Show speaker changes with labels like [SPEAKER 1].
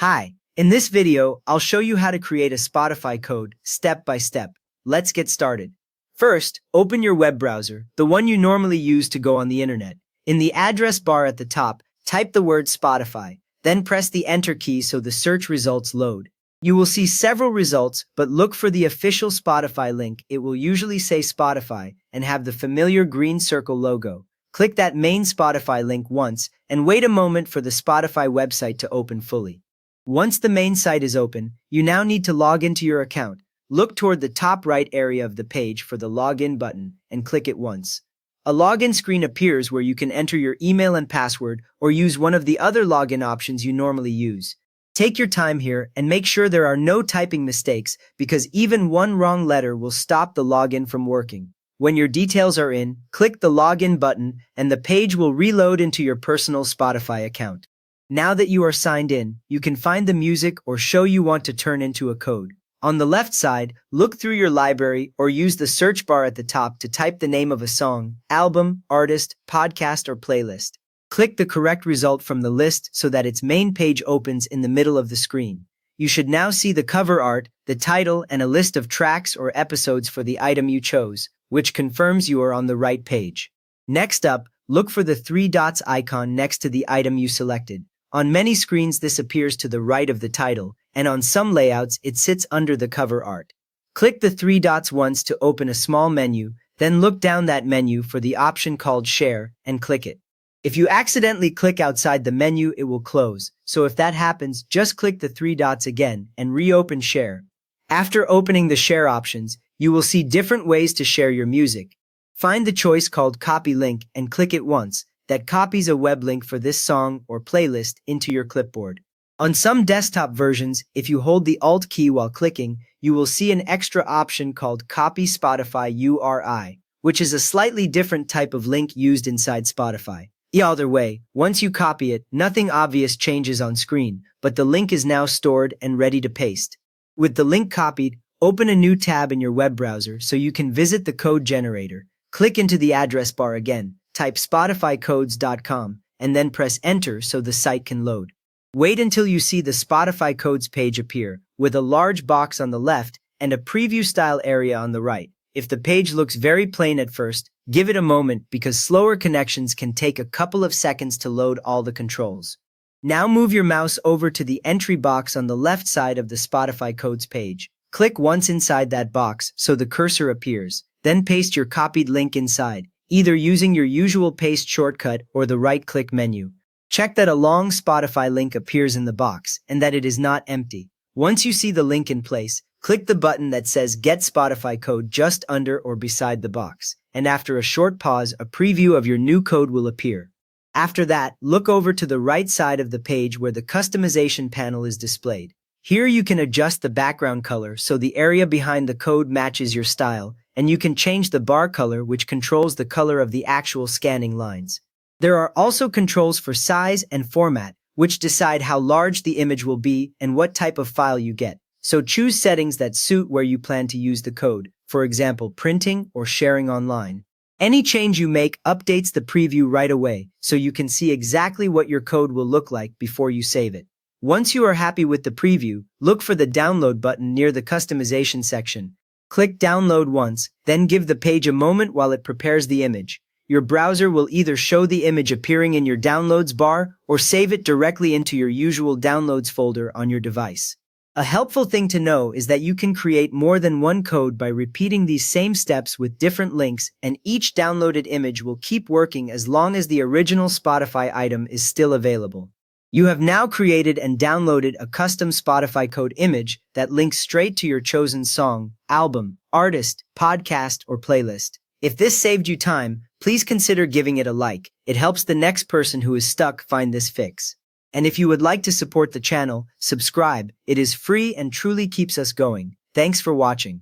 [SPEAKER 1] Hi, in this video, I'll show you how to create a Spotify code step by step. Let's get started. First, open your web browser, the one you normally use to go on the internet. In the address bar at the top, type the word Spotify, then press the enter key so the search results load. You will see several results, but look for the official Spotify link. It will usually say Spotify and have the familiar green circle logo. Click that main Spotify link once and wait a moment for the Spotify website to open fully. Once the main site is open, you now need to log into your account. Look toward the top right area of the page for the login button and click it once. A login screen appears where you can enter your email and password or use one of the other login options you normally use. Take your time here and make sure there are no typing mistakes because even one wrong letter will stop the login from working. When your details are in, click the login button and the page will reload into your personal Spotify account. Now that you are signed in, you can find the music or show you want to turn into a code. On the left side, look through your library or use the search bar at the top to type the name of a song, album, artist, podcast, or playlist. Click the correct result from the list so that its main page opens in the middle of the screen. You should now see the cover art, the title, and a list of tracks or episodes for the item you chose, which confirms you are on the right page. Next up, look for the three dots icon next to the item you selected. On many screens, this appears to the right of the title, and on some layouts, it sits under the cover art. Click the three dots once to open a small menu, then look down that menu for the option called Share and click it. If you accidentally click outside the menu, it will close, so if that happens, just click the three dots again and reopen Share. After opening the Share options, you will see different ways to share your music. Find the choice called Copy Link and click it once. That copies a web link for this song or playlist into your clipboard. On some desktop versions, if you hold the Alt key while clicking, you will see an extra option called Copy Spotify URI, which is a slightly different type of link used inside Spotify. Either way, once you copy it, nothing obvious changes on screen, but the link is now stored and ready to paste. With the link copied, open a new tab in your web browser so you can visit the code generator. Click into the address bar again. Type spotifycodes.com and then press enter so the site can load. Wait until you see the Spotify codes page appear with a large box on the left and a preview style area on the right. If the page looks very plain at first, give it a moment because slower connections can take a couple of seconds to load all the controls. Now move your mouse over to the entry box on the left side of the Spotify codes page. Click once inside that box so the cursor appears, then paste your copied link inside, either using your usual paste shortcut or the right-click menu. Check that a long Spotify link appears in the box and that it is not empty. Once you see the link in place, click the button that says Get Spotify Code just under or beside the box, and after a short pause, a preview of your new code will appear. After that, look over to the right side of the page where the customization panel is displayed. Here you can adjust the background color so the area behind the code matches your style, and you can change the bar color which controls the color of the actual scanning lines. There are also controls for size and format, which decide how large the image will be and what type of file you get. So choose settings that suit where you plan to use the code, for example, printing or sharing online. Any change you make updates the preview right away, so you can see exactly what your code will look like before you save it. Once you are happy with the preview, look for the download button near the customization section. Click download once, then give the page a moment while it prepares the image. Your browser will either show the image appearing in your downloads bar or save it directly into your usual downloads folder on your device. A helpful thing to know is that you can create more than one code by repeating these same steps with different links, and each downloaded image will keep working as long as the original Spotify item is still available. You have now created and downloaded a custom Spotify code image that links straight to your chosen song, album, artist, podcast, or playlist. If this saved you time, please consider giving it a like. It helps the next person who is stuck find this fix. And if you would like to support the channel, subscribe. It is free and truly keeps us going. Thanks for watching.